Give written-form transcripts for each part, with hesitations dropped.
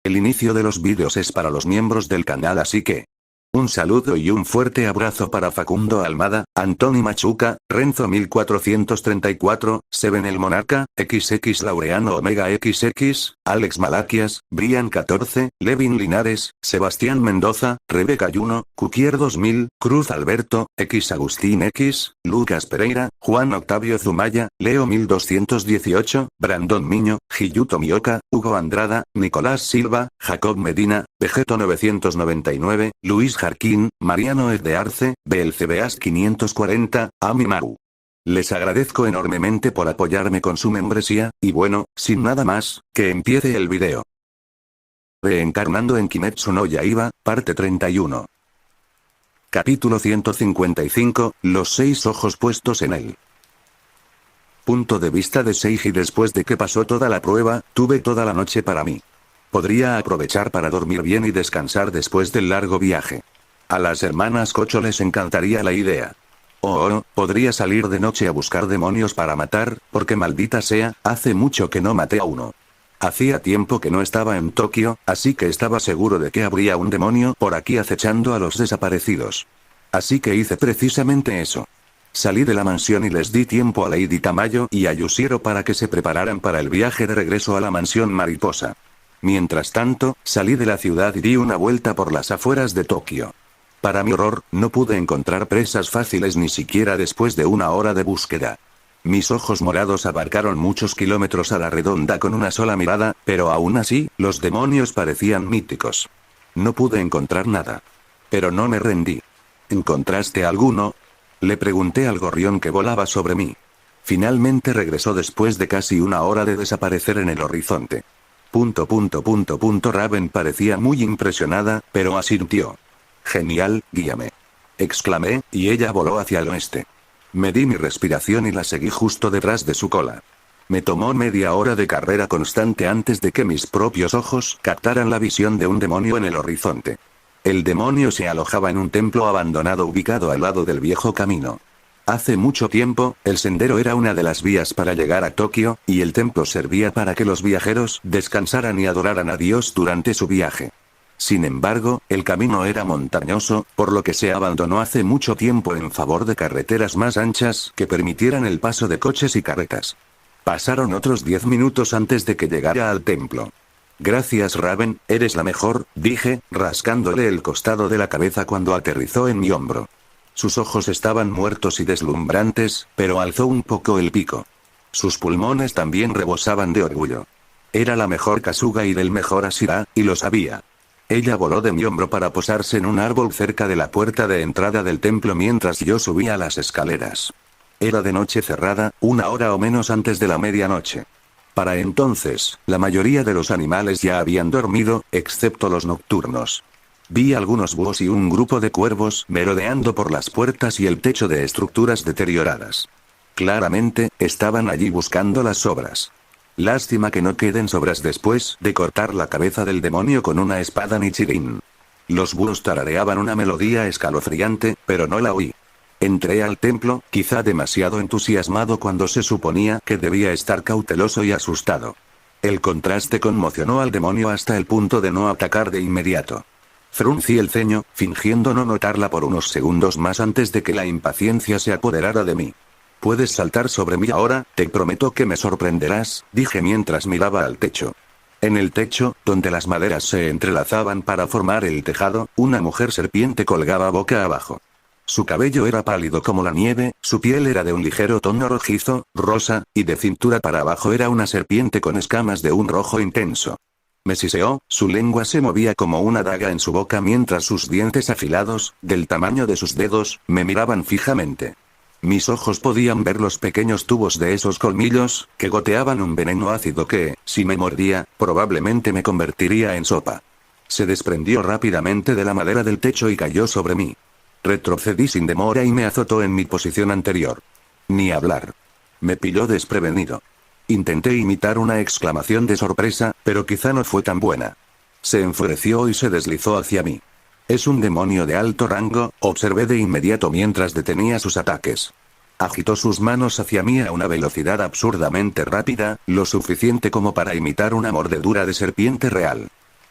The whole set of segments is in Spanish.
El inicio de los vídeos es para los miembros del canal, así que un saludo y un fuerte abrazo para Facundo Almada, Antoni Machuca, Renzo 1434, Seven el Monarca, XX Laureano Omega XX, Alex Malaquias, Brian 14, Levin Linares, Sebastián Mendoza, Rebeca Yuno, Cuquier 2000, Cruz Alberto, X Agustín X, Lucas Pereira, Juan Octavio Zumaya, Leo 1218, Brandon Miño, Giyuto Mioca, Hugo Andrada, Nicolás Silva, Jacob Medina, Vegeto 999, Luis Jarquín, Mariano de Arce, BLCBAS 540, Ami Maru. Les agradezco enormemente por apoyarme con su membresía, y bueno, sin nada más, que empiece el video. Reencarnando en Kimetsu no Yaiba, parte 31. Capítulo 155, los 6 ojos puestos en él. Punto de vista de Seiji. Después de que pasó toda la prueba, tuve toda la noche para mí. Podría aprovechar para dormir bien y descansar después del largo viaje. A las hermanas Kocho les encantaría la idea. Podría salir de noche a buscar demonios para matar, porque maldita sea, hace mucho que no maté a uno. Hacía tiempo que no estaba en Tokio, así que estaba seguro de que habría un demonio por aquí acechando a los desaparecidos. Así que hice precisamente eso. Salí de la mansión y les di tiempo a Lady Tamayo y a Yushiro para que se prepararan para el viaje de regreso a la mansión mariposa. Mientras tanto, salí de la ciudad y di una vuelta por las afueras de Tokio. Para mi horror, no pude encontrar presas fáciles ni siquiera después de una hora de búsqueda. Mis ojos morados abarcaron muchos kilómetros a la redonda con una sola mirada, pero aún así, los demonios parecían míticos. No pude encontrar nada. Pero no me rendí. ¿Encontraste alguno? Le pregunté al gorrión que volaba sobre mí. Finalmente regresó después de casi una hora de desaparecer en el horizonte. Raven parecía muy impresionada, pero asintió. Genial, guíame. Exclamé, y ella voló hacia el oeste. Me di mi respiración y la seguí justo detrás de su cola. Me tomó media hora de carrera constante antes de que mis propios ojos captaran la visión de un demonio en el horizonte. El demonio se alojaba en un templo abandonado ubicado al lado del viejo camino. Hace mucho tiempo, el sendero era una de las vías para llegar a Tokio, y el templo servía para que los viajeros descansaran y adoraran a Dios durante su viaje. Sin embargo, el camino era montañoso, por lo que se abandonó hace mucho tiempo en favor de carreteras más anchas que permitieran el paso de coches y carretas. Pasaron otros 10 minutos antes de que llegara al templo. Gracias Raven, eres la mejor, dije, rascándole el costado de la cabeza cuando aterrizó en mi hombro. Sus ojos estaban muertos y deslumbrantes, pero alzó un poco el pico. Sus pulmones también rebosaban de orgullo. Era la mejor Kasuga y del mejor Ashira, y lo sabía. Ella voló de mi hombro para posarse en un árbol cerca de la puerta de entrada del templo mientras yo subía las escaleras. Era de noche cerrada, una hora o menos antes de la medianoche. Para entonces, la mayoría de los animales ya habían dormido, excepto los nocturnos. Vi algunos búhos y un grupo de cuervos merodeando por las puertas y el techo de estructuras deterioradas. Claramente, estaban allí buscando las sobras. Lástima que no queden sobras después de cortar la cabeza del demonio con una espada Nichirin. Los búhos tarareaban una melodía escalofriante, pero no la oí. Entré al templo, quizá demasiado entusiasmado cuando se suponía que debía estar cauteloso y asustado. El contraste conmocionó al demonio hasta el punto de no atacar de inmediato. Fruncí el ceño, fingiendo no notarla por unos segundos más antes de que la impaciencia se apoderara de mí. Puedes saltar sobre mí ahora, te prometo que me sorprenderás, dije mientras miraba al techo. En el techo, donde las maderas se entrelazaban para formar el tejado, una mujer serpiente colgaba boca abajo. Su cabello era pálido como la nieve, su piel era de un ligero tono rojizo, rosa, y de cintura para abajo era una serpiente con escamas de un rojo intenso. Me siseó, su lengua se movía como una daga en su boca mientras sus dientes afilados, del tamaño de sus dedos, me miraban fijamente. Mis ojos podían ver los pequeños tubos de esos colmillos, que goteaban un veneno ácido que, si me mordía, probablemente me convertiría en sopa. Se desprendió rápidamente de la madera del techo y cayó sobre mí. Retrocedí sin demora y me azotó en mi posición anterior. Ni hablar. Me pilló desprevenido. Intenté imitar una exclamación de sorpresa, pero quizá no fue tan buena. Se enfureció y se deslizó hacia mí. Es un demonio de alto rango, observé de inmediato mientras detenía sus ataques. Agitó sus manos hacia mí a una velocidad absurdamente rápida, lo suficiente como para imitar una mordedura de serpiente real.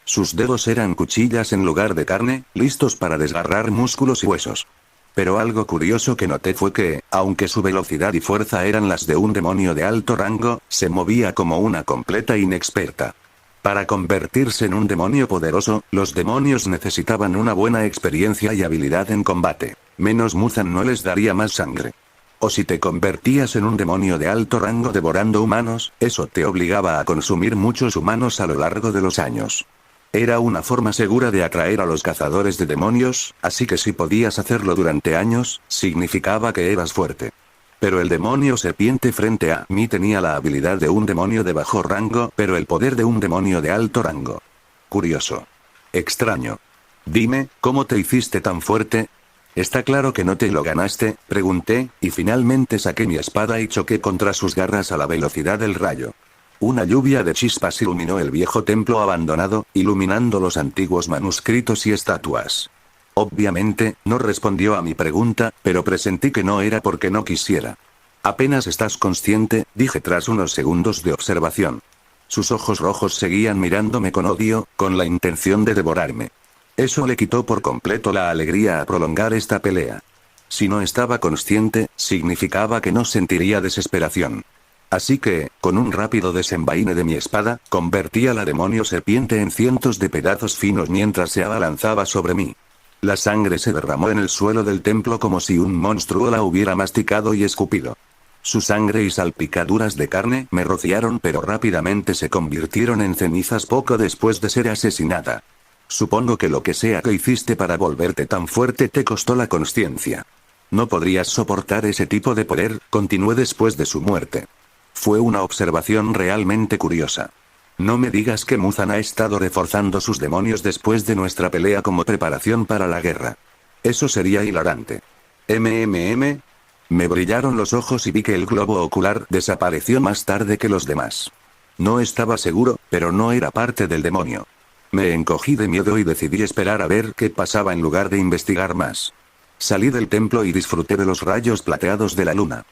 Sus dedos eran cuchillas en lugar de carne, listos para desgarrar músculos y huesos. Pero algo curioso que noté fue que, aunque su velocidad y fuerza eran las de un demonio de alto rango, se movía como una completa inexperta. Para convertirse en un demonio poderoso, los demonios necesitaban una buena experiencia y habilidad en combate. Menos Muzan no les daría más sangre. O si te convertías en un demonio de alto rango devorando humanos, eso te obligaba a consumir muchos humanos a lo largo de los años. Era una forma segura de atraer a los cazadores de demonios, así que si podías hacerlo durante años, significaba que eras fuerte. Pero el demonio serpiente frente a mí tenía la habilidad de un demonio de bajo rango, pero el poder de un demonio de alto rango. Curioso. Extraño. Dime, ¿cómo te hiciste tan fuerte? ¿Está claro que no te lo ganaste?, pregunté, y finalmente saqué mi espada y choqué contra sus garras a la velocidad del rayo. Una lluvia de chispas iluminó el viejo templo abandonado, iluminando los antiguos manuscritos y estatuas. Obviamente, no respondió a mi pregunta, pero presentí que no era porque no quisiera. Apenas estás consciente, dije tras unos segundos de observación. Sus ojos rojos seguían mirándome con odio, con la intención de devorarme. Eso le quitó por completo la alegría a prolongar esta pelea. Si no estaba consciente, significaba que no sentiría desesperación. Así que, con un rápido desenvaine de mi espada, convertí a la demonio serpiente en cientos de pedazos finos mientras se abalanzaba sobre mí. La sangre se derramó en el suelo del templo como si un monstruo la hubiera masticado y escupido. Su sangre y salpicaduras de carne me rociaron, pero rápidamente se convirtieron en cenizas poco después de ser asesinada. Supongo que lo que sea que hiciste para volverte tan fuerte te costó la consciencia. No podrías soportar ese tipo de poder, continué después de su muerte. Fue una observación realmente curiosa. No me digas que Muzan ha estado reforzando sus demonios después de nuestra pelea como preparación para la guerra. Eso sería hilarante. Me brillaron los ojos y vi que el globo ocular desapareció más tarde que los demás. No estaba seguro, pero no era parte del demonio. Me encogí de miedo y decidí esperar a ver qué pasaba en lugar de investigar más. Salí del templo y disfruté de los rayos plateados de la luna.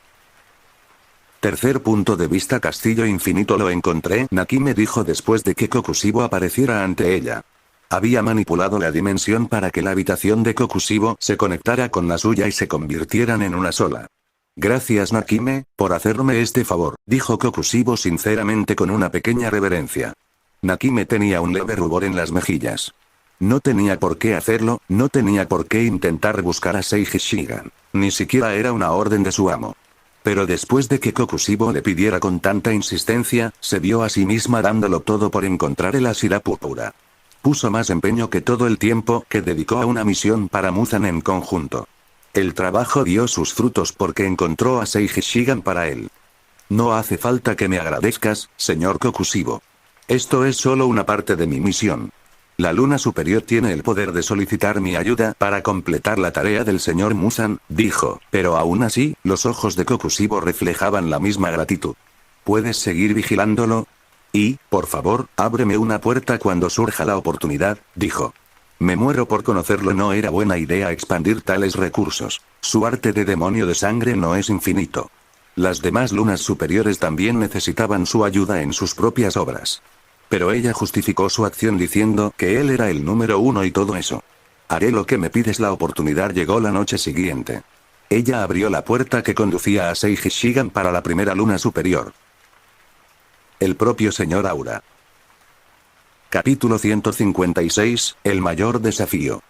Tercer punto de vista: Castillo Infinito. Lo encontré, Nakime dijo después de que Kokushibo apareciera ante ella. Había manipulado la dimensión para que la habitación de Kokushibo se conectara con la suya y se convirtieran en una sola. Gracias Nakime, por hacerme este favor, dijo Kokushibo sinceramente con una pequeña reverencia. Nakime tenía un leve rubor en las mejillas. No tenía por qué hacerlo, no tenía por qué intentar buscar a Seiji Shigan. Ni siquiera era una orden de su amo. Pero después de que Kokushibo le pidiera con tanta insistencia, se vio a sí misma dándolo todo por encontrar el Ashira púrpura. Puso más empeño que todo el tiempo que dedicó a una misión para Muzan en conjunto. El trabajo dio sus frutos porque encontró a Seiji Shigan para él. No hace falta que me agradezcas, señor Kokushibo. Esto es solo una parte de mi misión. La luna superior tiene el poder de solicitar mi ayuda para completar la tarea del señor Muzan, dijo, pero aún así, los ojos de Kokushibo reflejaban la misma gratitud. ¿Puedes seguir vigilándolo? Y, por favor, ábreme una puerta cuando surja la oportunidad, dijo. Me muero por conocerlo. No era buena idea expandir tales recursos. Su arte de demonio de sangre no es infinito. Las demás lunas superiores también necesitaban su ayuda en sus propias obras. Pero ella justificó su acción diciendo que él era el número uno y todo eso. Haré lo que me pides. La oportunidad llegó la noche siguiente. Ella abrió la puerta que conducía a Seiji Shigan para la primera luna superior. El propio señor Aura. Capítulo 156, el mayor desafío.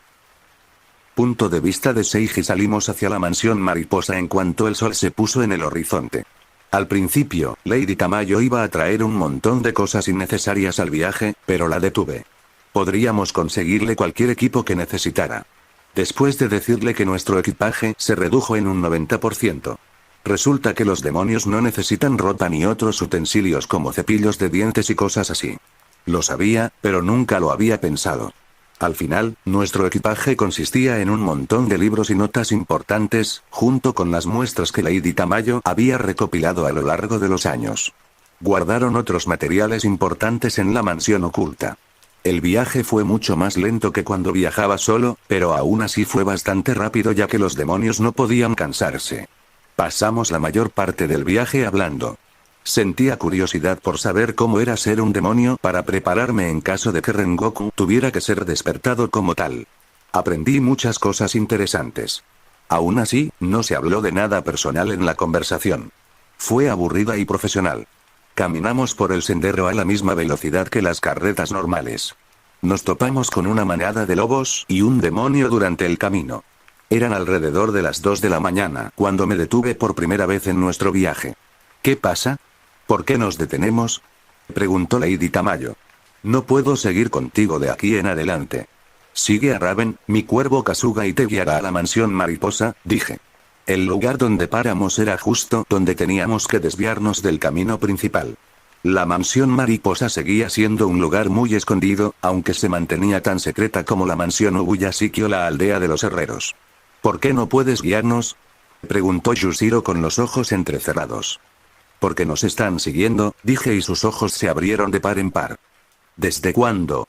Punto de vista de Seiji. Salimos hacia la mansión mariposa en cuanto el sol se puso en el horizonte. Al principio, Lady Tamayo iba a traer un montón de cosas innecesarias al viaje, pero la detuve. Podríamos conseguirle cualquier equipo que necesitara. Después de decirle que nuestro equipaje se redujo en un 90%. Resulta que los demonios no necesitan rota ni otros utensilios como cepillos de dientes y cosas así. Lo sabía, pero nunca lo había pensado. Al final, nuestro equipaje consistía en un montón de libros y notas importantes, junto con las muestras que Lady Tamayo había recopilado a lo largo de los años. Guardaron otros materiales importantes en la mansión oculta. El viaje fue mucho más lento que cuando viajaba solo, pero aún así fue bastante rápido ya que los demonios no podían cansarse. Pasamos la mayor parte del viaje hablando. Sentía curiosidad por saber cómo era ser un demonio para prepararme en caso de que Rengoku tuviera que ser despertado como tal. Aprendí muchas cosas interesantes. Aún así, no se habló de nada personal en la conversación. Fue aburrida y profesional. Caminamos por el sendero a la misma velocidad que las carretas normales. Nos topamos con una manada de lobos y un demonio durante el camino. Eran alrededor de las 2 de la mañana cuando me detuve por primera vez en nuestro viaje. ¿Qué pasa? ¿Por qué nos detenemos? Preguntó Lady Tamayo. No puedo seguir contigo de aquí en adelante. Sigue a Raven, mi cuervo Kasuga, y te guiará a la mansión mariposa, dije. El lugar donde paramos era justo donde teníamos que desviarnos del camino principal. La mansión mariposa seguía siendo un lugar muy escondido, aunque se mantenía tan secreta como la mansión Ubuyashiki o la aldea de los herreros. ¿Por qué no puedes guiarnos? Preguntó Yushiro con los ojos entrecerrados. Porque nos están siguiendo, dije, y sus ojos se abrieron de par en par. ¿Desde cuándo?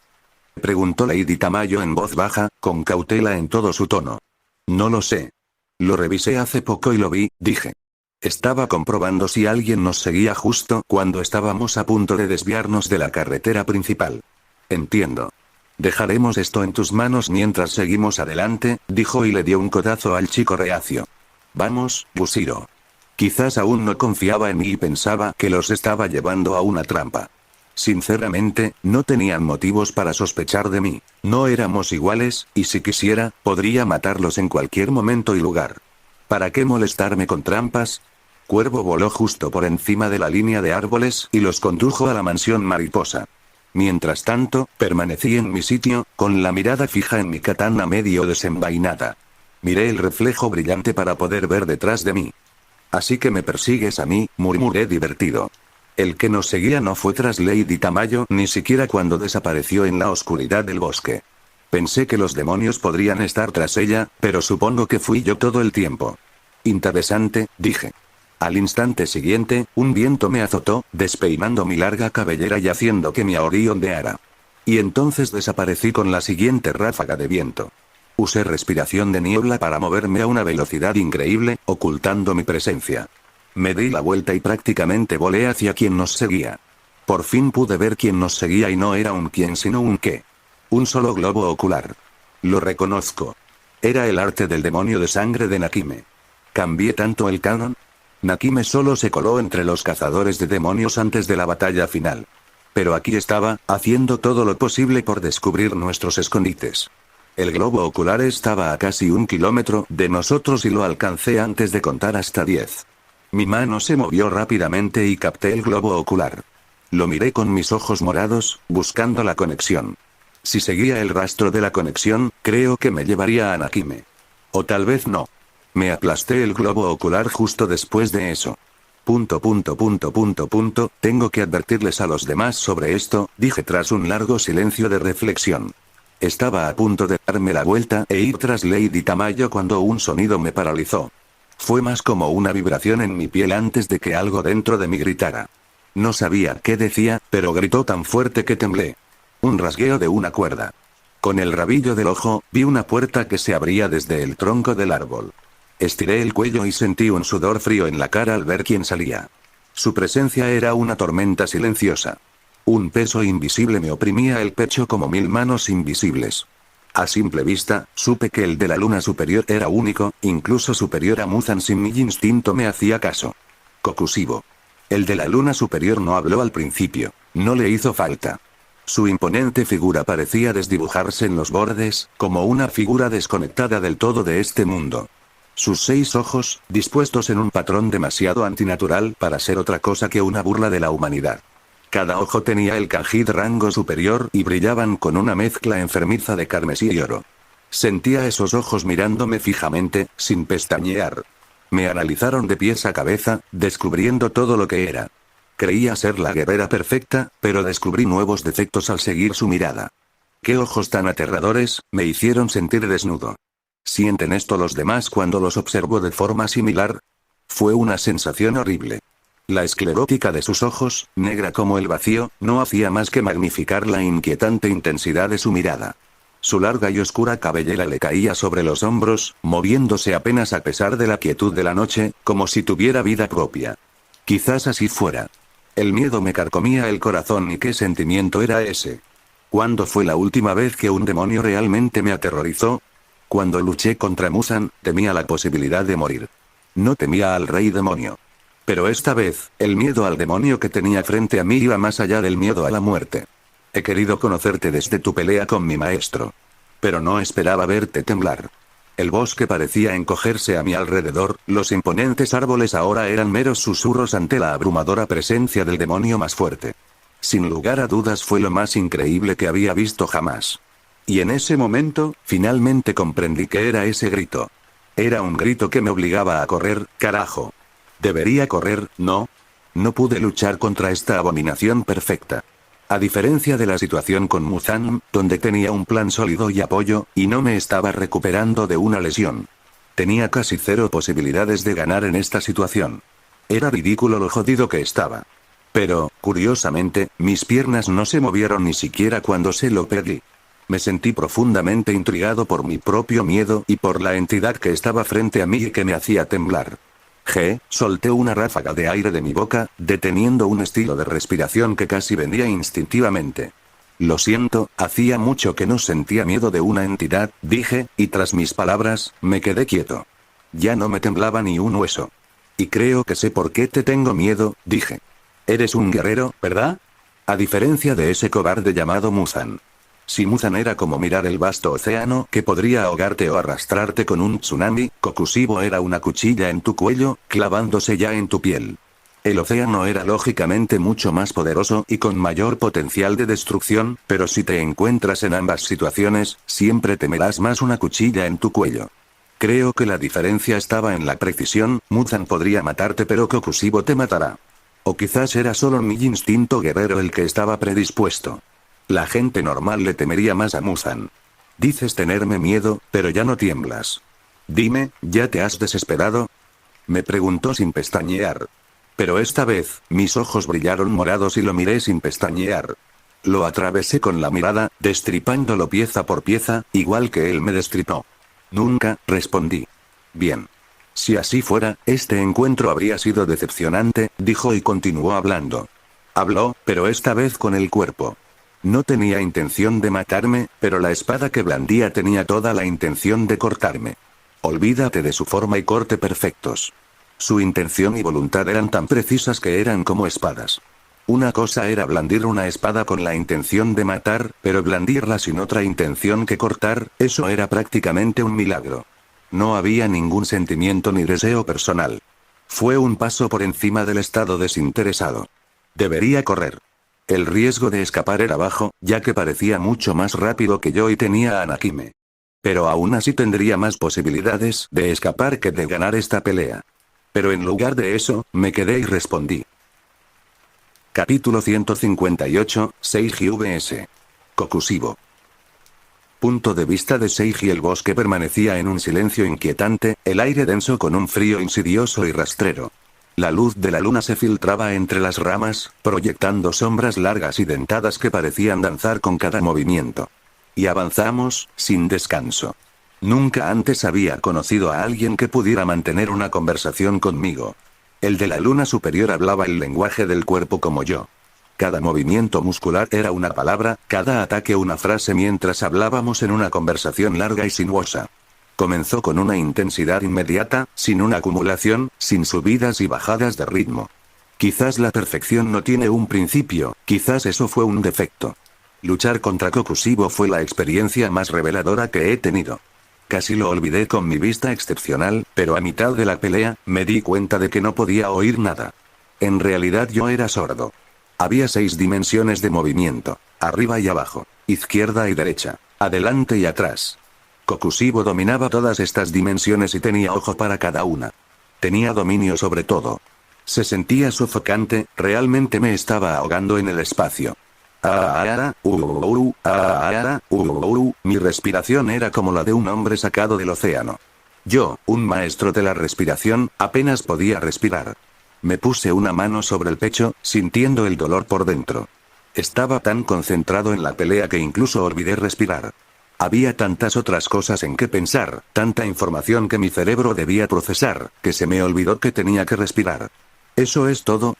Preguntó Lady Tamayo en voz baja, con cautela en todo su tono. No lo sé. Lo revisé hace poco y lo vi, dije. Estaba comprobando si alguien nos seguía justo cuando estábamos a punto de desviarnos de la carretera principal. Entiendo. Dejaremos esto en tus manos mientras seguimos adelante, dijo y le dio un codazo al chico reacio. Vamos, Bushiro. Quizás aún no confiaba en mí y pensaba que los estaba llevando a una trampa. Sinceramente, no tenían motivos para sospechar de mí. No éramos iguales, y si quisiera, podría matarlos en cualquier momento y lugar. ¿Para qué molestarme con trampas? Cuervo voló justo por encima de la línea de árboles y los condujo a la mansión mariposa. Mientras tanto, permanecí en mi sitio, con la mirada fija en mi katana medio desenvainada. Miré el reflejo brillante para poder ver detrás de mí. Así que me persigues a mí, murmuré divertido. El que nos seguía no fue tras Lady Tamayo ni siquiera cuando desapareció en la oscuridad del bosque. Pensé que los demonios podrían estar tras ella, pero supongo que fui yo todo el tiempo. Interesante, dije. Al instante siguiente, un viento me azotó, despeinando mi larga cabellera y haciendo que mi aorí ondeara. Y entonces desaparecí con la siguiente ráfaga de viento. Usé respiración de niebla para moverme a una velocidad increíble, ocultando mi presencia. Me di la vuelta y prácticamente volé hacia quien nos seguía. Por fin pude ver quién nos seguía y no era un quién sino un qué. Un solo globo ocular. Lo reconozco. Era el arte del demonio de sangre de Nakime. ¿Cambié tanto el canon? Nakime solo se coló entre los cazadores de demonios antes de la batalla final. Pero aquí estaba, haciendo todo lo posible por descubrir nuestros escondites. El globo ocular estaba a casi 1 kilómetro de nosotros y lo alcancé antes de contar hasta 10. Mi mano se movió rápidamente y capté el globo ocular. Lo miré con mis ojos morados, buscando la conexión. Si seguía el rastro de la conexión, creo que me llevaría a Nakime. O tal vez no. Me aplasté el globo ocular justo después de eso. Tengo que advertirles a los demás sobre esto, dije tras un largo silencio de reflexión. Estaba a punto de darme la vuelta e ir tras Lady Tamayo cuando un sonido me paralizó. Fue más como una vibración en mi piel antes de que algo dentro de mí gritara. No sabía qué decía, pero gritó tan fuerte que temblé. Un rasgueo de una cuerda. Con el rabillo del ojo, vi una puerta que se abría desde el tronco del árbol. Estiré el cuello y sentí un sudor frío en la cara al ver quién salía. Su presencia era una tormenta silenciosa. Un peso invisible me oprimía el pecho como 1000 manos invisibles. A simple vista, supe que el de la luna superior era único, incluso superior a Muzan. Sin mi instinto me hacía caso. Kokushibo. El de la luna superior no habló al principio. No le hizo falta. Su imponente figura parecía desdibujarse en los bordes, como una figura desconectada del todo de este mundo. Sus 6 ojos, dispuestos en un patrón demasiado antinatural para ser otra cosa que una burla de la humanidad. Cada ojo tenía el kanji de rango superior y brillaban con una mezcla enfermiza de carmesí y oro. Sentía esos ojos mirándome fijamente, sin pestañear. Me analizaron de pies a cabeza, descubriendo todo lo que era. Creía ser la guerrera perfecta, pero descubrí nuevos defectos al seguir su mirada. Qué ojos tan aterradores, me hicieron sentir desnudo. ¿Sienten esto los demás cuando los observo de forma similar? Fue una sensación horrible. La esclerótica de sus ojos, negra como el vacío, no hacía más que magnificar la inquietante intensidad de su mirada. Su larga y oscura cabellera le caía sobre los hombros, moviéndose apenas a pesar de la quietud de la noche, como si tuviera vida propia. Quizás así fuera. El miedo me carcomía el corazón y qué sentimiento era ese. ¿Cuándo fue la última vez que un demonio realmente me aterrorizó? Cuando luché contra Muzan, temía la posibilidad de morir. No temía al rey demonio. Pero esta vez, el miedo al demonio que tenía frente a mí iba más allá del miedo a la muerte. He querido conocerte desde tu pelea con mi maestro. Pero no esperaba verte temblar. El bosque parecía encogerse a mi alrededor, los imponentes árboles ahora eran meros susurros ante la abrumadora presencia del demonio más fuerte. Sin lugar a dudas fue lo más increíble que había visto jamás. Y en ese momento, finalmente comprendí que era ese grito. Era un grito que me obligaba a correr, carajo. Debería correr, ¿no? No pude luchar contra esta abominación perfecta. A diferencia de la situación con Muzan, donde tenía un plan sólido y apoyo, y no me estaba recuperando de una lesión. Tenía casi cero posibilidades de ganar en esta situación. Era ridículo lo jodido que estaba. Pero, curiosamente, mis piernas no se movieron ni siquiera cuando se lo pedí. Me sentí profundamente intrigado por mi propio miedo y por la entidad que estaba frente a mí y que me hacía temblar. Solté una ráfaga de aire de mi boca, deteniendo un estilo de respiración que casi venía instintivamente. Lo siento, hacía mucho que no sentía miedo de una entidad, dije, y tras mis palabras, me quedé quieto. Ya no me temblaba ni un hueso. Y creo que sé por qué te tengo miedo, dije. Eres un guerrero, ¿verdad? A diferencia de ese cobarde llamado Muzan. Si Muzan era como mirar el vasto océano que podría ahogarte o arrastrarte con un tsunami, Kokushibo era una cuchilla en tu cuello, clavándose ya en tu piel. El océano era lógicamente mucho más poderoso y con mayor potencial de destrucción, pero si te encuentras en ambas situaciones, siempre temerás más una cuchilla en tu cuello. Creo que la diferencia estaba en la precisión, Muzan podría matarte pero Kokushibo te matará. O quizás era solo mi instinto guerrero el que estaba predispuesto. La gente normal le temería más a Muzan. Dices tenerme miedo, pero ya no tiemblas. Dime, ¿ya te has desesperado? Me preguntó sin pestañear. Pero esta vez, mis ojos brillaron morados y lo miré sin pestañear. Lo atravesé con la mirada, destripándolo pieza por pieza, igual que él me destripó. Nunca, respondí. Bien. Si así fuera, este encuentro habría sido decepcionante, dijo y continuó hablando. Habló, pero esta vez con el cuerpo. No tenía intención de matarme, pero la espada que blandía tenía toda la intención de cortarme. Olvídate de su forma y corte perfectos. Su intención y voluntad eran tan precisas que eran como espadas. Una cosa era blandir una espada con la intención de matar, pero blandirla sin otra intención que cortar, eso era prácticamente un milagro. No había ningún sentimiento ni deseo personal. Fue un paso por encima del estado desinteresado. Debería correr. El riesgo de escapar era bajo, ya que parecía mucho más rápido que yo y tenía a Nakime. Pero aún así tendría más posibilidades de escapar que de ganar esta pelea. Pero en lugar de eso, me quedé y respondí. Capítulo 158, Seiji vs. Kokushibo. Punto de vista de Seiji. El bosque permanecía en un silencio inquietante, el aire denso con un frío insidioso y rastrero. La luz de la luna se filtraba entre las ramas, proyectando sombras largas y dentadas que parecían danzar con cada movimiento. Y avanzamos, sin descanso. Nunca antes había conocido a alguien que pudiera mantener una conversación conmigo. El de la luna superior hablaba el lenguaje del cuerpo como yo. Cada movimiento muscular era una palabra, cada ataque una frase mientras hablábamos en una conversación larga y sinuosa. Comenzó con una intensidad inmediata, sin una acumulación, sin subidas y bajadas de ritmo. Quizás la perfección no tiene un principio, quizás eso fue un defecto. Luchar contra Kokushibo fue la experiencia más reveladora que he tenido. Casi lo olvidé con mi vista excepcional, pero a mitad de la pelea, me di cuenta de que no podía oír nada. En realidad yo era sordo. Había 6 dimensiones de movimiento, arriba y abajo, izquierda y derecha, adelante y atrás. Kokushibo dominaba todas estas dimensiones y tenía ojo para cada una. Tenía dominio sobre todo. Se sentía sofocante, realmente me estaba ahogando en el espacio. Mi respiración era como la de un hombre sacado del océano. Yo, un maestro de la respiración, apenas podía respirar. Me puse una mano sobre el pecho, sintiendo el dolor por dentro. Estaba tan concentrado en la pelea que incluso olvidé respirar. Había tantas otras cosas en que pensar, tanta información que mi cerebro debía procesar, que se me olvidó que tenía que respirar. ¿Eso es todo?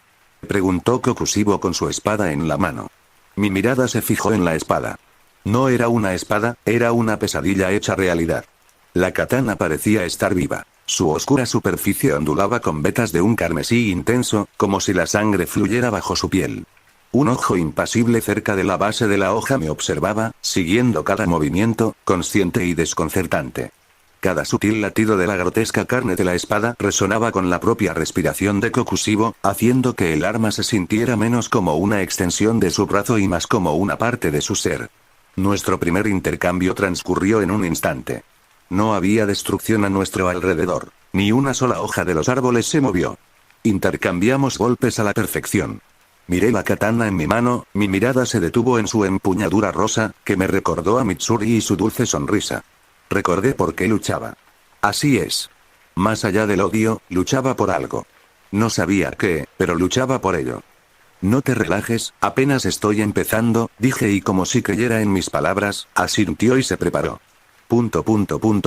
Preguntó Kokushibo con su espada en la mano. Mi mirada se fijó en la espada. No era una espada, era una pesadilla hecha realidad. La katana parecía estar viva. Su oscura superficie ondulaba con vetas de un carmesí intenso, como si la sangre fluyera bajo su piel. Un ojo impasible cerca de la base de la hoja me observaba, siguiendo cada movimiento, consciente y desconcertante. Cada sutil latido de la grotesca carne de la espada resonaba con la propia respiración de Kokushibo, haciendo que el arma se sintiera menos como una extensión de su brazo y más como una parte de su ser. Nuestro primer intercambio transcurrió en un instante. No había destrucción a nuestro alrededor. Ni una sola hoja de los árboles se movió. Intercambiamos golpes a la perfección. Miré la katana en mi mano, mi mirada se detuvo en su empuñadura rosa, que me recordó a Mitsuri y su dulce sonrisa. Recordé por qué luchaba. Así es. Más allá del odio, luchaba por algo. No sabía qué, pero luchaba por ello. No te relajes, apenas estoy empezando, dije y como si creyera en mis palabras, asintió y se preparó.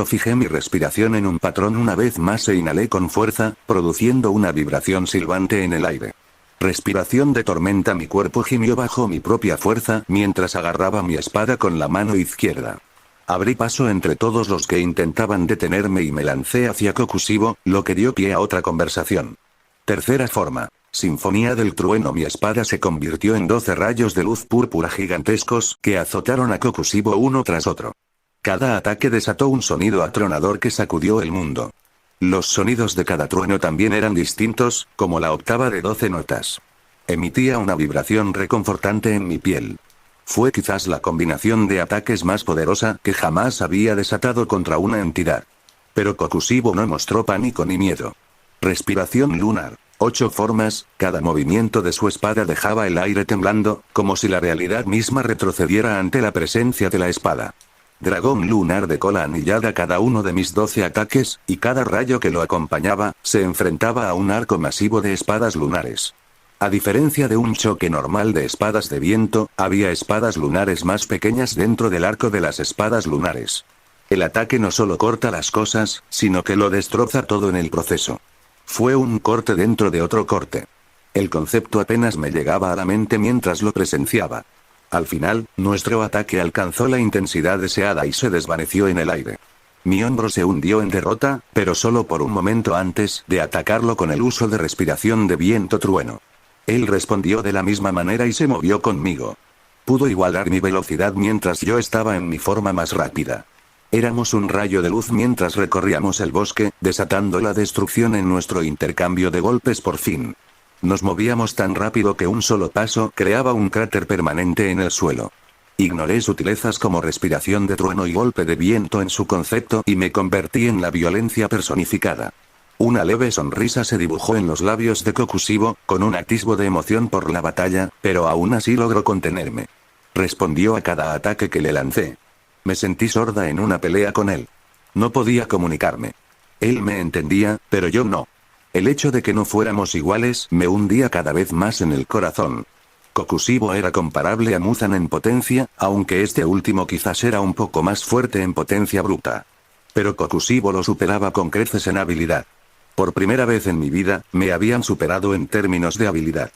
Fijé mi respiración en un patrón una vez más e inhalé con fuerza, produciendo una vibración silbante en el aire. Respiración de tormenta. Mi cuerpo gimió bajo mi propia fuerza mientras agarraba mi espada con la mano izquierda. Abrí paso entre todos los que intentaban detenerme y me lancé hacia Kokushibo, lo que dio pie a otra conversación. Tercera forma. Sinfonía del trueno. Mi espada se convirtió en 12 rayos de luz púrpura gigantescos que azotaron a Kokushibo uno tras otro. Cada ataque desató un sonido atronador que sacudió el mundo. Los sonidos de cada trueno también eran distintos, como la octava de 12 notas. Emitía una vibración reconfortante en mi piel. Fue quizás la combinación de ataques más poderosa que jamás había desatado contra una entidad. Pero Kokushibo no mostró pánico ni miedo. Respiración lunar. 8 formas, cada movimiento de su espada dejaba el aire temblando, como si la realidad misma retrocediera ante la presencia de la espada. Dragón lunar de cola anillada. Cada uno de mis 12 ataques, y cada rayo que lo acompañaba, se enfrentaba a un arco masivo de espadas lunares. A diferencia de un choque normal de espadas de viento, había espadas lunares más pequeñas dentro del arco de las espadas lunares. El ataque no solo corta las cosas, sino que lo destroza todo en el proceso. Fue un corte dentro de otro corte. El concepto apenas me llegaba a la mente mientras lo presenciaba. Al final, nuestro ataque alcanzó la intensidad deseada y se desvaneció en el aire. Mi hombro se hundió en derrota, pero solo por un momento antes de atacarlo con el uso de respiración de viento trueno. Él respondió de la misma manera y se movió conmigo. Pudo igualar mi velocidad mientras yo estaba en mi forma más rápida. Éramos un rayo de luz mientras recorríamos el bosque, desatando la destrucción en nuestro intercambio de golpes por fin. Nos movíamos tan rápido que un solo paso creaba un cráter permanente en el suelo. Ignoré sutilezas como respiración de trueno y golpe de viento en su concepto y me convertí en la violencia personificada. Una leve sonrisa se dibujó en los labios de Kokushibo, con un atisbo de emoción por la batalla, pero aún así logró contenerme. Respondió a cada ataque que le lancé. Me sentí sorda en una pelea con él. No podía comunicarme. Él me entendía, pero yo no. El hecho de que no fuéramos iguales me hundía cada vez más en el corazón. Kokushibo era comparable a Muzan en potencia, aunque este último quizás era un poco más fuerte en potencia bruta. Pero Kokushibo lo superaba con creces en habilidad. Por primera vez en mi vida, me habían superado en términos de habilidad.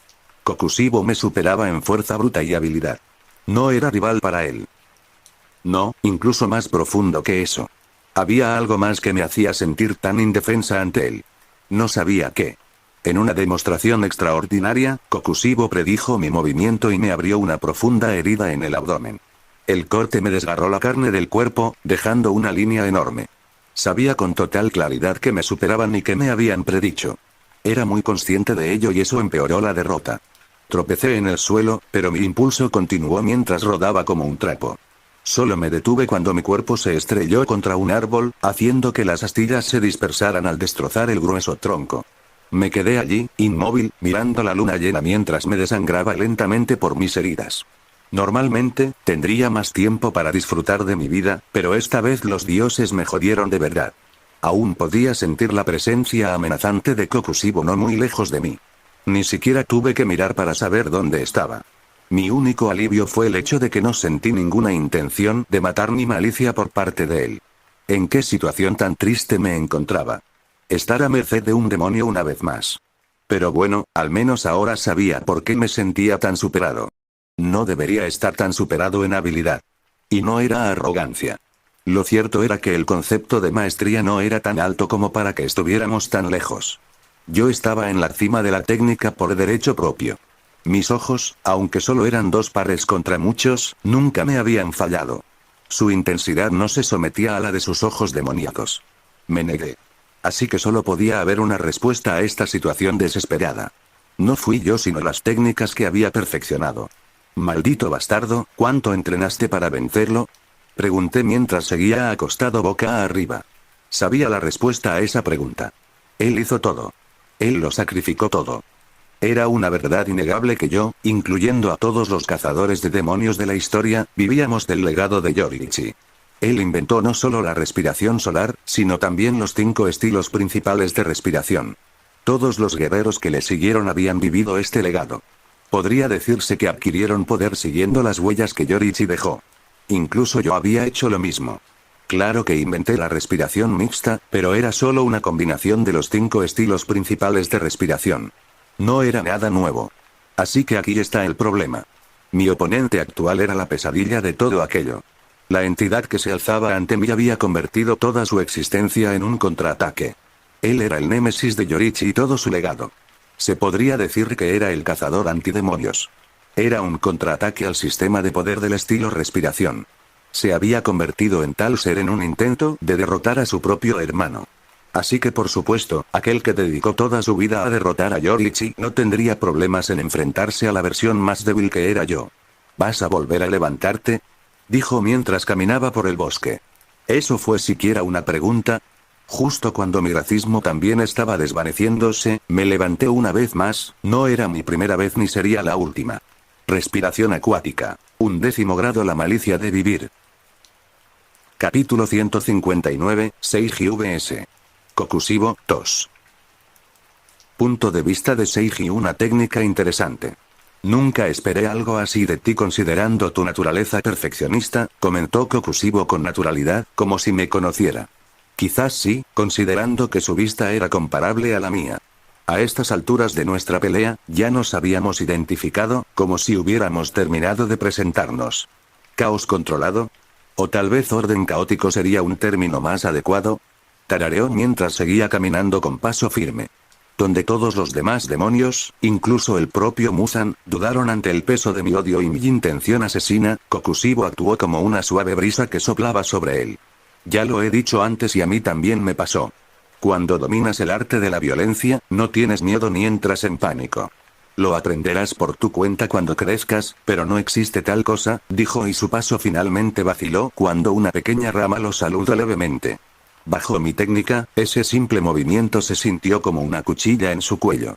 Kokushibo me superaba en fuerza bruta y habilidad. No era rival para él. No, incluso más profundo que eso. Había algo más que me hacía sentir tan indefensa ante él. No sabía qué. En una demostración extraordinaria, Kokushibo predijo mi movimiento y me abrió una profunda herida en el abdomen. El corte me desgarró la carne del cuerpo, dejando una línea enorme. Sabía con total claridad que me superaban y que me habían predicho. Era muy consciente de ello y eso empeoró la derrota. Tropecé en el suelo, pero mi impulso continuó mientras rodaba como un trapo. Solo me detuve cuando mi cuerpo se estrelló contra un árbol, haciendo que las astillas se dispersaran al destrozar el grueso tronco. Me quedé allí, inmóvil, mirando la luna llena mientras me desangraba lentamente por mis heridas. Normalmente, tendría más tiempo para disfrutar de mi vida, pero esta vez los dioses me jodieron de verdad. Aún podía sentir la presencia amenazante de Kokushibo no muy lejos de mí. Ni siquiera tuve que mirar para saber dónde estaba. Mi único alivio fue el hecho de que no sentí ninguna intención de matar ni malicia por parte de él. ¿En qué situación tan triste me encontraba? Estar a merced de un demonio una vez más. Pero bueno, al menos ahora sabía por qué me sentía tan superado. No debería estar tan superado en habilidad. Y no era arrogancia. Lo cierto era que el concepto de maestría no era tan alto como para que estuviéramos tan lejos. Yo estaba en la cima de la técnica por derecho propio. Mis ojos, aunque solo eran 2 pares contra muchos, nunca me habían fallado. Su intensidad no se sometía a la de sus ojos demoníacos. Me negué. Así que solo podía haber una respuesta a esta situación desesperada. No fui yo sino las técnicas que había perfeccionado. Maldito bastardo, ¿cuánto entrenaste para vencerlo? Pregunté mientras seguía acostado boca arriba. Sabía la respuesta a esa pregunta. Él hizo todo. Él lo sacrificó todo. Era una verdad innegable que yo, incluyendo a todos los cazadores de demonios de la historia, vivíamos del legado de Yoriichi. Él inventó no solo la respiración solar, sino también los 5 estilos principales de respiración. Todos los guerreros que le siguieron habían vivido este legado. Podría decirse que adquirieron poder siguiendo las huellas que Yoriichi dejó. Incluso yo había hecho lo mismo. Claro que inventé la respiración mixta, pero era solo una combinación de los 5 estilos principales de respiración. No era nada nuevo. Así que aquí está el problema. Mi oponente actual era la pesadilla de todo aquello. La entidad que se alzaba ante mí había convertido toda su existencia en un contraataque. Él era el némesis de Yoriichi y todo su legado. Se podría decir que era el cazador antidemonios. Era un contraataque al sistema de poder del estilo respiración. Se había convertido en tal ser en un intento de derrotar a su propio hermano. Así que por supuesto, aquel que dedicó toda su vida a derrotar a Yoriichi no tendría problemas en enfrentarse a la versión más débil que era yo. ¿Vas a volver a levantarte?, dijo mientras caminaba por el bosque. ¿Eso fue siquiera una pregunta? Justo cuando mi racismo también estaba desvaneciéndose, me levanté una vez más, no era mi primera vez ni sería la última. Respiración acuática. 11º grado la malicia de vivir. Capítulo 159, Seiji vs. Kokushibo, tos. Punto de vista de Seiji, una técnica interesante. Nunca esperé algo así de ti considerando tu naturaleza perfeccionista, comentó Kokushibo con naturalidad, como si me conociera. Quizás sí, considerando que su vista era comparable a la mía. A estas alturas de nuestra pelea, ya nos habíamos identificado, como si hubiéramos terminado de presentarnos. ¿Caos controlado? O tal vez orden caótico sería un término más adecuado. Tarareó mientras seguía caminando con paso firme. Donde todos los demás demonios, incluso el propio Musan, dudaron ante el peso de mi odio y mi intención asesina, Kokushibo actuó como una suave brisa que soplaba sobre él. Ya lo he dicho antes y a mí también me pasó. Cuando dominas el arte de la violencia, no tienes miedo ni entras en pánico. Lo aprenderás por tu cuenta cuando crezcas, pero no existe tal cosa, dijo y su paso finalmente vaciló cuando una pequeña rama lo saludó levemente. Bajo mi técnica, ese simple movimiento se sintió como una cuchilla en su cuello.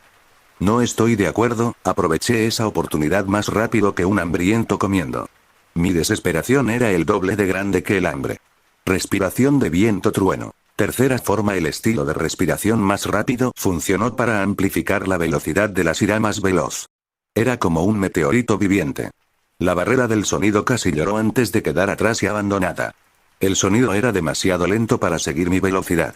No estoy de acuerdo, aproveché esa oportunidad más rápido que un hambriento comiendo. Mi desesperación era el doble de grande que el hambre. Respiración de viento trueno. Tercera forma. El estilo de respiración más rápido funcionó para amplificar la velocidad de la ira más veloz. Era como un meteorito viviente. La barrera del sonido casi lloró antes de quedar atrás y abandonada. El sonido era demasiado lento para seguir mi velocidad.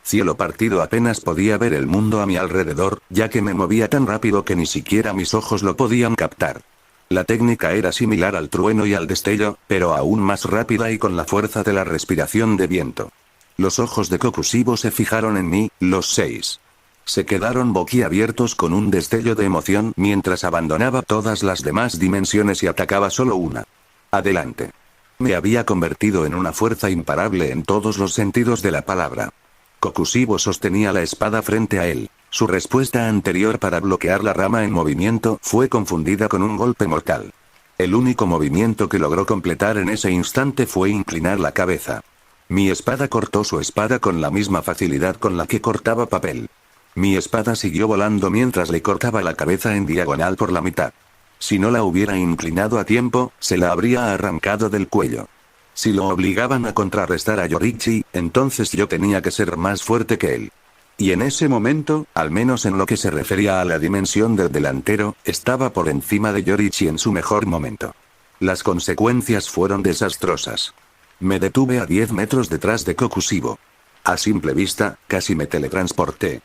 Cielo partido, apenas podía ver el mundo a mi alrededor, ya que me movía tan rápido que ni siquiera mis ojos lo podían captar. La técnica era similar al trueno y al destello, pero aún más rápida y con la fuerza de la respiración de viento. Los ojos de Kokushibo se fijaron en mí, los 6. Se quedaron boquiabiertos con un destello de emoción mientras abandonaba todas las demás dimensiones y atacaba solo una. Adelante. Me había convertido en una fuerza imparable en todos los sentidos de la palabra. Kokushibo sostenía la espada frente a él. Su respuesta anterior para bloquear la rama en movimiento fue confundida con un golpe mortal. El único movimiento que logró completar en ese instante fue inclinar la cabeza. Mi espada cortó su espada con la misma facilidad con la que cortaba papel. Mi espada siguió volando mientras le cortaba la cabeza en diagonal por la mitad. Si no la hubiera inclinado a tiempo, se la habría arrancado del cuello. Si lo obligaban a contrarrestar a Yoriichi, entonces yo tenía que ser más fuerte que él. Y en ese momento, al menos en lo que se refería a la dimensión del delantero, estaba por encima de Yoriichi en su mejor momento. Las consecuencias fueron desastrosas. Me detuve a 10 metros detrás de Kokushibo. A simple vista, casi me teletransporté.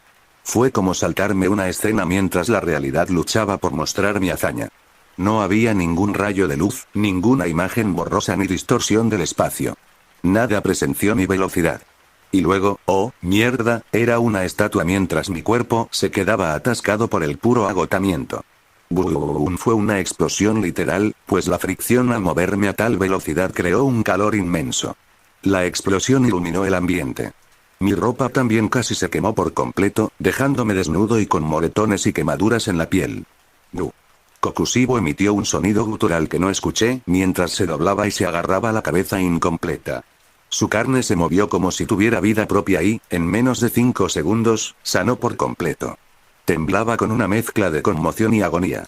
Fue como saltarme una escena mientras la realidad luchaba por mostrar mi hazaña. No había ningún rayo de luz, ninguna imagen borrosa ni distorsión del espacio. Nada presenció mi velocidad. Y luego, oh, mierda, era una estatua mientras mi cuerpo se quedaba atascado por el puro agotamiento. ¡Bum! Fue una explosión literal, pues la fricción al moverme a tal velocidad creó un calor inmenso. La explosión iluminó el ambiente. Mi ropa también casi se quemó por completo, dejándome desnudo y con moretones y quemaduras en la piel. ¡Bu! Kokushibo emitió un sonido gutural que no escuché, mientras se doblaba y se agarraba la cabeza incompleta. Su carne se movió como si tuviera vida propia y, en menos de 5 segundos, sanó por completo. Temblaba con una mezcla de conmoción y agonía.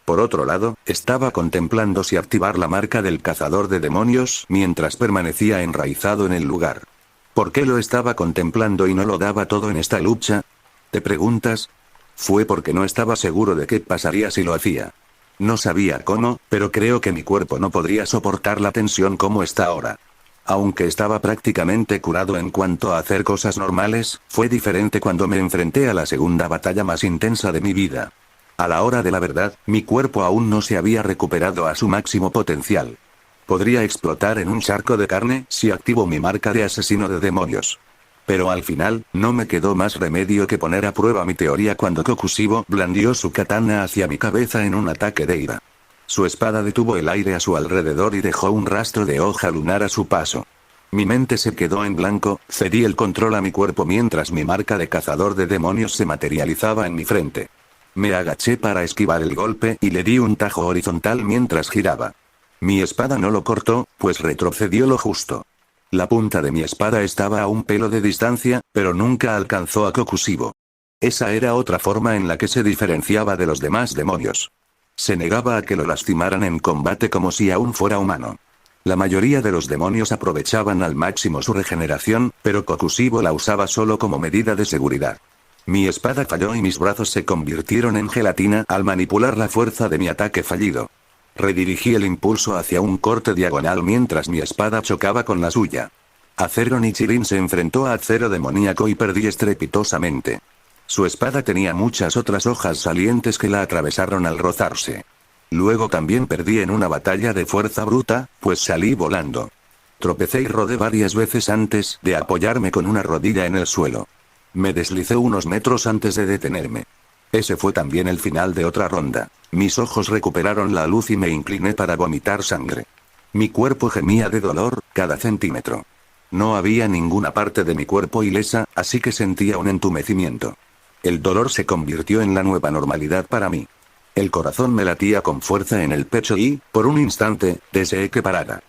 Por otro lado, estaba contemplando si activar la marca del cazador de demonios mientras permanecía enraizado en el lugar. ¿Por qué lo estaba contemplando y no lo daba todo en esta lucha? ¿Te preguntas? Fue porque no estaba seguro de qué pasaría si lo hacía. No sabía cómo, pero creo que mi cuerpo no podría soportar la tensión como está ahora. Aunque estaba prácticamente curado en cuanto a hacer cosas normales, fue diferente cuando me enfrenté a la segunda batalla más intensa de mi vida. A la hora de la verdad, mi cuerpo aún no se había recuperado a su máximo potencial. Podría explotar en un charco de carne si activo mi marca de asesino de demonios. Pero al final, no me quedó más remedio que poner a prueba mi teoría cuando Kokushibo blandió su katana hacia mi cabeza en un ataque de ira. Su espada detuvo el aire a su alrededor y dejó un rastro de hoja lunar a su paso. Mi mente se quedó en blanco, cedí el control a mi cuerpo mientras mi marca de cazador de demonios se materializaba en mi frente. Me agaché para esquivar el golpe y le di un tajo horizontal mientras giraba. Mi espada no lo cortó, pues retrocedió lo justo. La punta de mi espada estaba a un pelo de distancia, pero nunca alcanzó a Kokushibo. Esa era otra forma en la que se diferenciaba de los demás demonios. Se negaba a que lo lastimaran en combate como si aún fuera humano. La mayoría de los demonios aprovechaban al máximo su regeneración, pero Kokushibo la usaba solo como medida de seguridad. Mi espada falló y mis brazos se convirtieron en gelatina al manipular la fuerza de mi ataque fallido. Redirigí el impulso hacia un corte diagonal mientras mi espada chocaba con la suya. Acero Nichirin se enfrentó a Acero Demoníaco y perdí estrepitosamente. Su espada tenía muchas otras hojas salientes que la atravesaron al rozarse. Luego también perdí en una batalla de fuerza bruta, pues salí volando. Tropecé y rodé varias veces antes de apoyarme con una rodilla en el suelo. Me deslicé unos metros antes de detenerme. Ese fue también el final de otra ronda. Mis ojos recuperaron la luz y me incliné para vomitar sangre. Mi cuerpo gemía de dolor, cada centímetro. No había ninguna parte de mi cuerpo ilesa, así que sentía un entumecimiento. El dolor se convirtió en la nueva normalidad para mí. El corazón me latía con fuerza en el pecho y, por un instante, deseé que parara.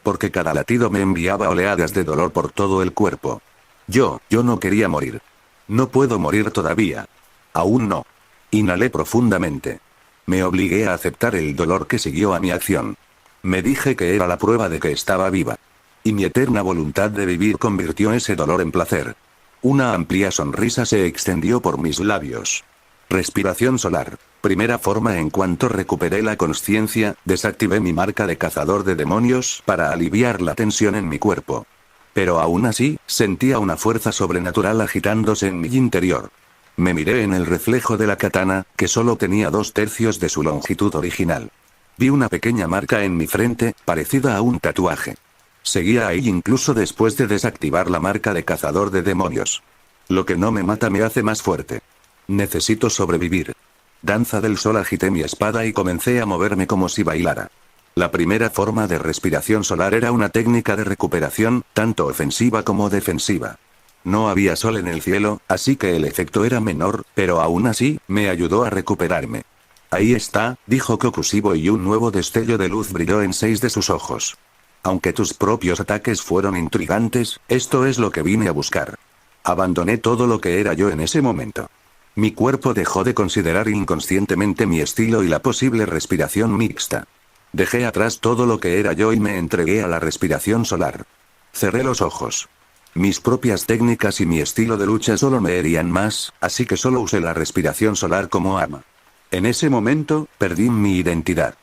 Porque cada latido me enviaba oleadas de dolor por todo el cuerpo. Yo no quería morir. No puedo morir todavía. Aún no. Inhalé profundamente. Me obligué a aceptar el dolor que siguió a mi acción. Me dije que era la prueba de que estaba viva. Y mi eterna voluntad de vivir convirtió ese dolor en placer. Una amplia sonrisa se extendió por mis labios. Respiración solar. Primera forma. En cuanto recuperé la consciencia, desactivé mi marca de cazador de demonios para aliviar la tensión en mi cuerpo. Pero aún así, sentía una fuerza sobrenatural agitándose en mi interior. Me miré en el reflejo de la katana, que solo tenía 2/3 de su longitud original. Vi una pequeña marca en mi frente, parecida a un tatuaje. Seguía ahí incluso después de desactivar la marca de cazador de demonios. Lo que no me mata me hace más fuerte. Necesito sobrevivir. Danza del sol. Agité mi espada y comencé a moverme como si bailara. La primera forma de respiración solar era una técnica de recuperación, tanto ofensiva como defensiva. No había sol en el cielo, así que el efecto era menor, pero aún así, me ayudó a recuperarme. Ahí está, dijo Kokushibo y un nuevo destello de luz brilló en 6 de sus ojos. Aunque tus propios ataques fueron intrigantes, esto es lo que vine a buscar. Abandoné todo lo que era yo en ese momento. Mi cuerpo dejó de considerar inconscientemente mi estilo y la posible respiración mixta. Dejé atrás todo lo que era yo y me entregué a la respiración solar. Cerré los ojos. Mis propias técnicas y mi estilo de lucha solo me herían más, así que solo usé la respiración solar como arma. En ese momento, perdí mi identidad.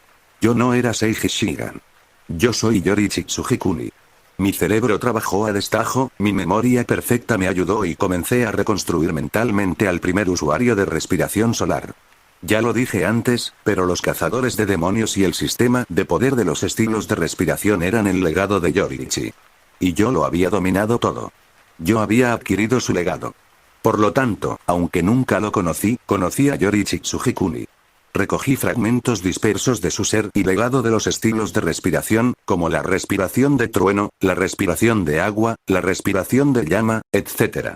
Yo no era Seiji Shigan. Yo soy Yori Tsuhikuni. Mi cerebro trabajó a destajo, mi memoria perfecta me ayudó y comencé a reconstruir mentalmente al primer usuario de respiración solar. Ya lo dije antes, pero los cazadores de demonios y el sistema de poder de los estilos de respiración eran el legado de Yoriichi. Y yo lo había dominado todo. Yo había adquirido su legado. Por lo tanto, aunque nunca lo conocí, conocí a Yoriichi Tsujikuni. Recogí fragmentos dispersos de su ser y legado de los estilos de respiración, como la respiración de trueno, la respiración de agua, la respiración de llama, etc.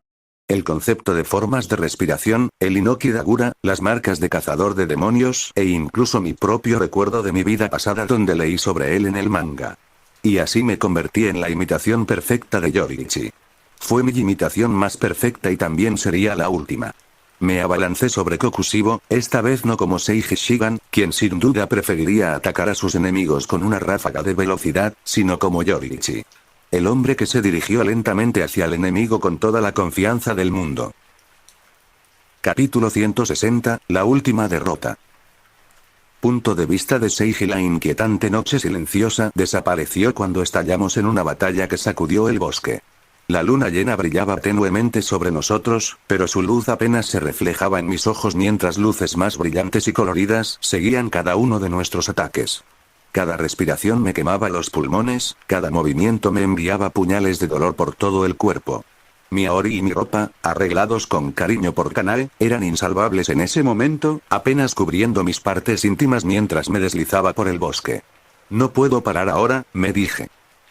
El concepto de formas de respiración, el Inoki Dagura, las marcas de cazador de demonios, e incluso mi propio recuerdo de mi vida pasada donde leí sobre él en el manga. Y así me convertí en la imitación perfecta de Yoriichi. Fue mi imitación más perfecta y también sería la última. Me abalancé sobre Kokushibo, esta vez no como Seiji Shigan, quien sin duda preferiría atacar a sus enemigos con una ráfaga de velocidad, sino como Yoriichi. El hombre que se dirigió lentamente hacia el enemigo con toda la confianza del mundo. Capítulo 160, la última derrota. Punto de vista de Seiji. La inquietante noche silenciosa desapareció cuando estallamos en una batalla que sacudió el bosque. La luna llena brillaba tenuemente sobre nosotros, pero su luz apenas se reflejaba en mis ojos mientras luces más brillantes y coloridas seguían cada uno de nuestros ataques. Cada respiración me quemaba los pulmones, cada movimiento me enviaba puñales de dolor por todo el cuerpo. Mi aori y mi ropa, arreglados con cariño por Kanae, eran insalvables en ese momento, apenas cubriendo mis partes íntimas mientras me deslizaba por el bosque. No puedo parar ahora, me dije.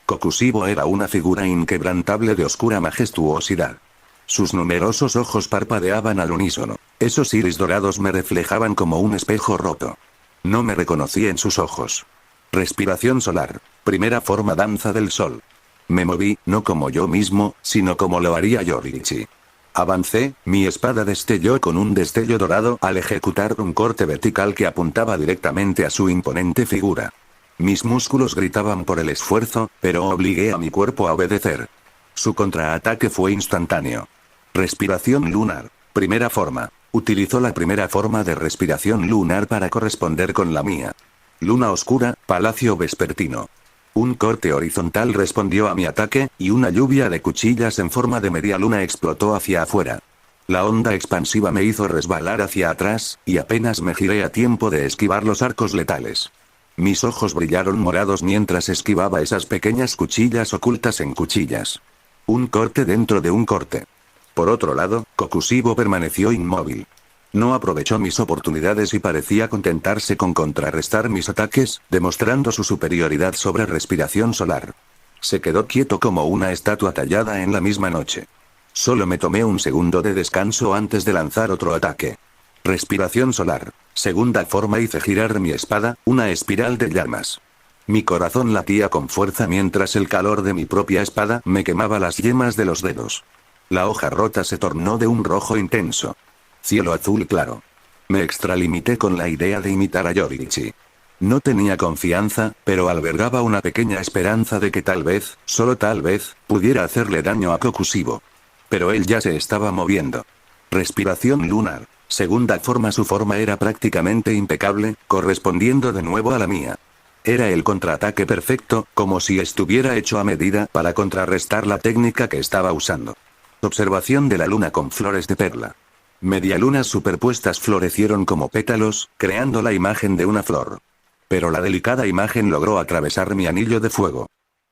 Kokushibo era una figura inquebrantable de oscura majestuosidad. Sus numerosos ojos parpadeaban al unísono. Esos iris dorados me reflejaban como un espejo roto. No me reconocí en sus ojos. Respiración solar. Primera forma danza del sol. Me moví, no como yo mismo, sino como lo haría Yoriichi. Avancé, mi espada destelló con un destello dorado al ejecutar un corte vertical que apuntaba directamente a su imponente figura. Mis músculos gritaban por el esfuerzo, pero obligué a mi cuerpo a obedecer. Su contraataque fue instantáneo. Respiración lunar. Primera forma. Utilizó la primera forma de respiración lunar para corresponder con la mía. Luna oscura, palacio vespertino. Un corte horizontal respondió a mi ataque, y una lluvia de cuchillas en forma de media luna explotó hacia afuera. La onda expansiva me hizo resbalar hacia atrás, y apenas me giré a tiempo de esquivar los arcos letales. Mis ojos brillaron morados mientras esquivaba esas pequeñas cuchillas ocultas en cuchillas. Un corte dentro de un corte. Por otro lado, Kokushibo permaneció inmóvil. No aprovechó mis oportunidades y parecía contentarse con contrarrestar mis ataques, demostrando su superioridad sobre respiración solar. Se quedó quieto como una estatua tallada en la misma noche. Solo me tomé un segundo de descanso antes de lanzar otro ataque. Respiración solar. Segunda forma hice girar mi espada, una espiral de llamas. Mi corazón latía con fuerza mientras el calor de mi propia espada me quemaba las yemas de los dedos. La hoja rota se tornó de un rojo intenso. Cielo azul claro. Me extralimité con la idea de imitar a Yoriichi. No tenía confianza, pero albergaba una pequeña esperanza de que tal vez, solo tal vez, pudiera hacerle daño a Kokushibo. Pero él ya se estaba moviendo. Respiración lunar. Segunda forma. Su forma era prácticamente impecable, correspondiendo de nuevo a la mía. Era el contraataque perfecto, como si estuviera hecho a medida para contrarrestar la técnica que estaba usando. Observación de la luna con flores de perla. Medialunas superpuestas florecieron como pétalos, creando la imagen de una flor. Pero la delicada imagen logró atravesar mi anillo de fuego.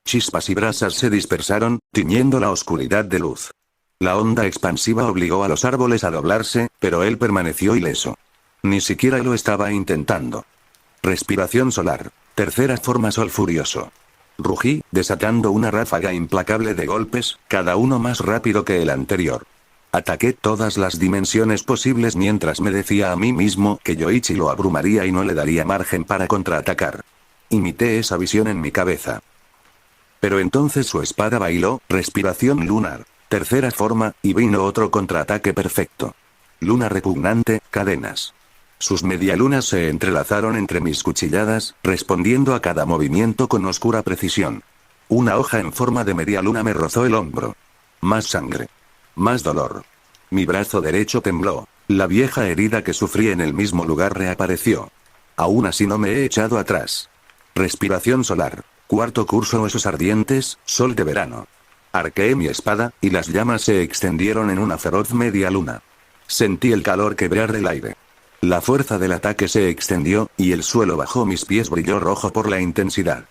Chispas y brasas se dispersaron, tiñendo la oscuridad de luz. La onda expansiva obligó a los árboles a doblarse, pero él permaneció ileso. Ni siquiera lo estaba intentando. Respiración solar. Tercera forma. Sol furioso. Rugí, desatando una ráfaga implacable de golpes, cada uno más rápido que el anterior. Ataqué todas las dimensiones posibles mientras me decía a mí mismo que Yoichi lo abrumaría y no le daría margen para contraatacar. Imité esa visión en mi cabeza. Pero entonces su espada bailó, respiración lunar. Tercera forma, y vino otro contraataque perfecto. Luna repugnante, cadenas. Sus medialunas se entrelazaron entre mis cuchilladas, respondiendo a cada movimiento con oscura precisión. Una hoja en forma de media luna me rozó el hombro. Más sangre. Más dolor. Mi brazo derecho tembló. La vieja herida que sufrí en el mismo lugar reapareció. Aún así no me he echado atrás. Respiración solar. Cuarto curso. Huesos ardientes, sol de verano. Arqueé mi espada, y las llamas se extendieron en una feroz media luna. Sentí el calor quebrar el aire. La fuerza del ataque se extendió, y el suelo bajo mis pies brilló rojo por la intensidad.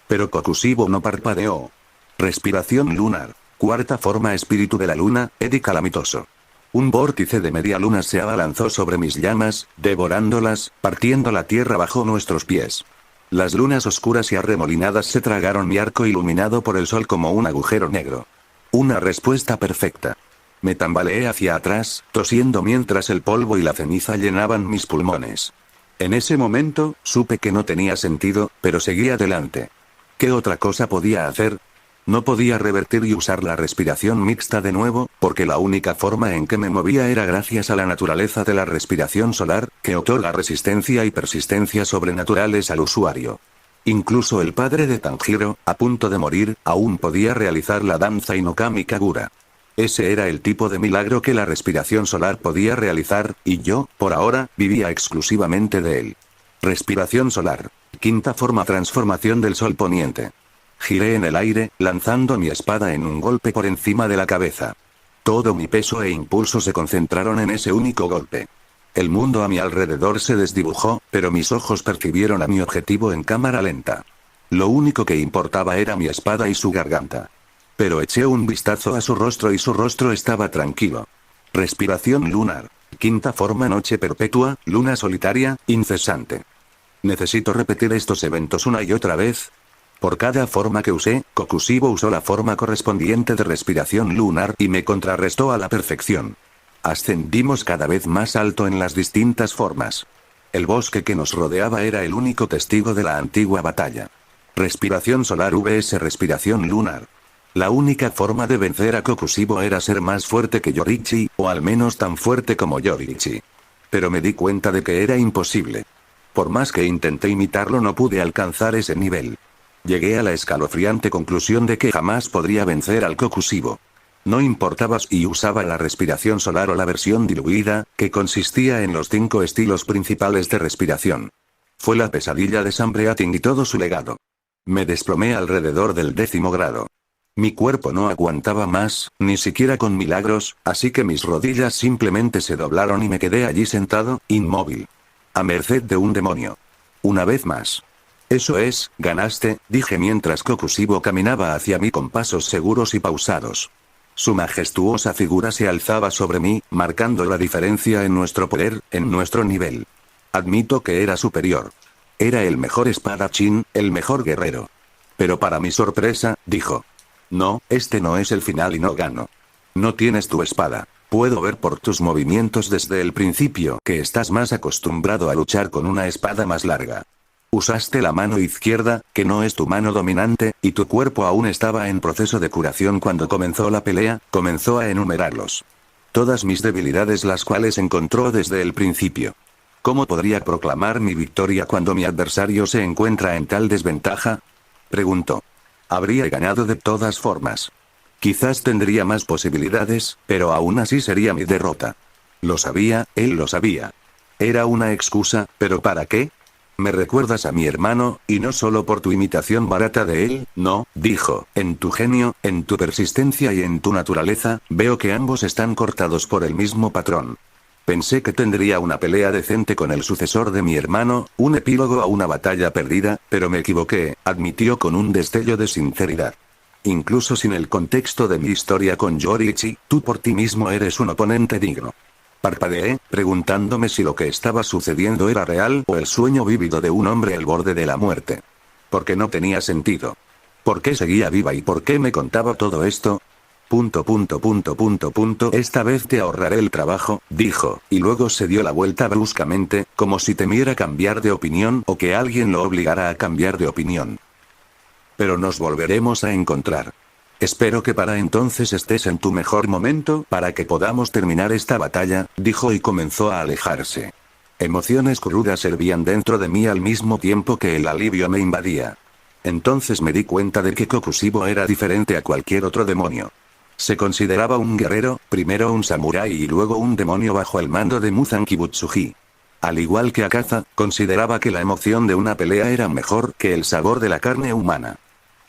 Pero Kokushibo no parpadeó. Respiración lunar. Cuarta forma. Espíritu de la luna, Edi calamitoso. Un vórtice de media luna se abalanzó sobre mis llamas, devorándolas, partiendo la tierra bajo nuestros pies. Las lunas oscuras y arremolinadas se tragaron mi arco iluminado por el sol como un agujero negro. Una respuesta perfecta. Me tambaleé hacia atrás, tosiendo mientras el polvo y la ceniza llenaban mis pulmones. En ese momento, supe que no tenía sentido, pero seguí adelante. ¿Qué otra cosa podía hacer? No podía revertir y usar la respiración mixta de nuevo, porque la única forma en que me movía era gracias a la naturaleza de la respiración solar, que otorga resistencia y persistencia sobrenaturales al usuario. Incluso el padre de Tanjiro, a punto de morir, aún podía realizar la danza Inokami Kagura. Ese era el tipo de milagro que la respiración solar podía realizar, y yo, por ahora, vivía exclusivamente de él. Respiración solar. Quinta forma. Transformación del sol poniente. Giré en el aire, lanzando mi espada en un golpe por encima de la cabeza. Todo mi peso e impulso se concentraron en ese único golpe. El mundo a mi alrededor se desdibujó, pero mis ojos percibieron a mi objetivo en cámara lenta. Lo único que importaba era mi espada y su garganta. Pero eché un vistazo a su rostro y su rostro estaba tranquilo. Respiración lunar. Quinta forma. Noche perpetua, luna solitaria, incesante. Necesito repetir estos eventos una y otra vez. Por cada forma que usé, Kokushibo usó la forma correspondiente de respiración lunar y me contrarrestó a la perfección. Ascendimos cada vez más alto en las distintas formas. El bosque que nos rodeaba era el único testigo de la antigua batalla. Respiración solar vs respiración lunar. La única forma de vencer a Kokushibo era ser más fuerte que Yoriichi, o al menos tan fuerte como Yoriichi. Pero me di cuenta de que era imposible. Por más que intenté imitarlo, no pude alcanzar ese nivel. Llegué a la escalofriante conclusión de que jamás podría vencer al Kokushibo. No importaba si usaba la respiración solar o la versión diluida, que consistía en los 5 estilos principales de respiración. Fue la pesadilla de Sam Breathing y todo su legado. Me desplomé alrededor del 10º grado. Mi cuerpo no aguantaba más, ni siquiera con milagros, así que mis rodillas simplemente se doblaron y me quedé allí sentado, inmóvil. A merced de un demonio. Una vez más. Eso es, ganaste, dije mientras Kokushibo caminaba hacia mí con pasos seguros y pausados. Su majestuosa figura se alzaba sobre mí, marcando la diferencia en nuestro poder, en nuestro nivel. Admito que era superior. Era el mejor espadachín, el mejor guerrero. Pero para mi sorpresa, dijo. No, este no es el final y no gano. No tienes tu espada. Puedo ver por tus movimientos desde el principio que estás más acostumbrado a luchar con una espada más larga. Usaste la mano izquierda, que no es tu mano dominante, y tu cuerpo aún estaba en proceso de curación cuando comenzó la pelea, comenzó a enumerarlos. Todas mis debilidades las cuales encontró desde el principio. ¿Cómo podría proclamar mi victoria cuando mi adversario se encuentra en tal desventaja? Preguntó. Habría ganado de todas formas. Quizás tendría más posibilidades, pero aún así sería mi derrota. Lo sabía, él lo sabía. Era una excusa, pero ¿para qué? Me recuerdas a mi hermano, y no solo por tu imitación barata de él, no, dijo, en tu genio, en tu persistencia y en tu naturaleza, veo que ambos están cortados por el mismo patrón. Pensé que tendría una pelea decente con el sucesor de mi hermano, un epílogo a una batalla perdida, pero me equivoqué, admitió con un destello de sinceridad. Incluso sin el contexto de mi historia con Yoriichi, tú por ti mismo eres un oponente digno. Parpadeé, preguntándome si lo que estaba sucediendo era real o el sueño vívido de un hombre al borde de la muerte. Porque no tenía sentido. ¿Por qué seguía viva y por qué me contaba todo esto? Esta vez te ahorraré el trabajo, dijo, y luego se dio la vuelta bruscamente, como si temiera cambiar de opinión o que alguien lo obligara a cambiar de opinión. Pero nos volveremos a encontrar. Espero que para entonces estés en tu mejor momento para que podamos terminar esta batalla, dijo y comenzó a alejarse. Emociones crudas hervían dentro de mí al mismo tiempo que el alivio me invadía. Entonces me di cuenta de que Kokushibo era diferente a cualquier otro demonio. Se consideraba un guerrero, primero un samurái y luego un demonio bajo el mando de Muzan Kibutsuji. Al igual que Akaza, consideraba que la emoción de una pelea era mejor que el sabor de la carne humana.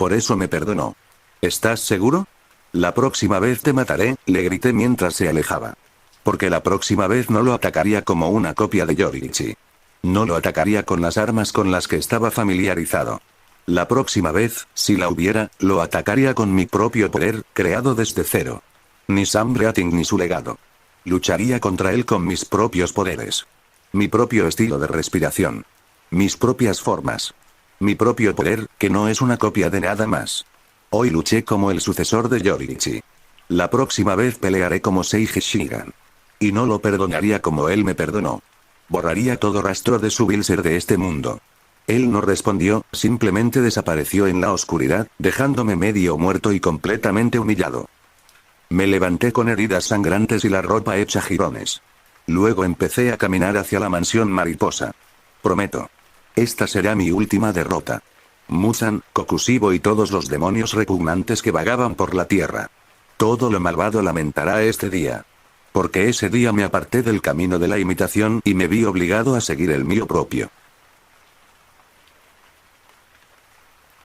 Por eso me perdonó. ¿Estás seguro? La próxima vez te mataré, le grité mientras se alejaba. Porque la próxima vez no lo atacaría como una copia de Yoriichi. No lo atacaría con las armas con las que estaba familiarizado. La próxima vez, si la hubiera, lo atacaría con mi propio poder, creado desde cero. Ni Sam Breathing ni su legado. Lucharía contra él con mis propios poderes. Mi propio estilo de respiración. Mis propias formas. Mi propio poder, que no es una copia de nada más. Hoy luché como el sucesor de Yoriichi. La próxima vez pelearé como Seiji Shigan. Y no lo perdonaría como él me perdonó. Borraría todo rastro de su vil ser de este mundo. Él no respondió, simplemente desapareció en la oscuridad, dejándome medio muerto y completamente humillado. Me levanté con heridas sangrantes y la ropa hecha jirones. Luego empecé a caminar hacia la mansión mariposa. Prometo. Esta será mi última derrota. Muzan, Kokushibo y todos los demonios repugnantes que vagaban por la tierra. Todo lo malvado lamentará este día. Porque ese día me aparté del camino de la imitación y me vi obligado a seguir el mío propio.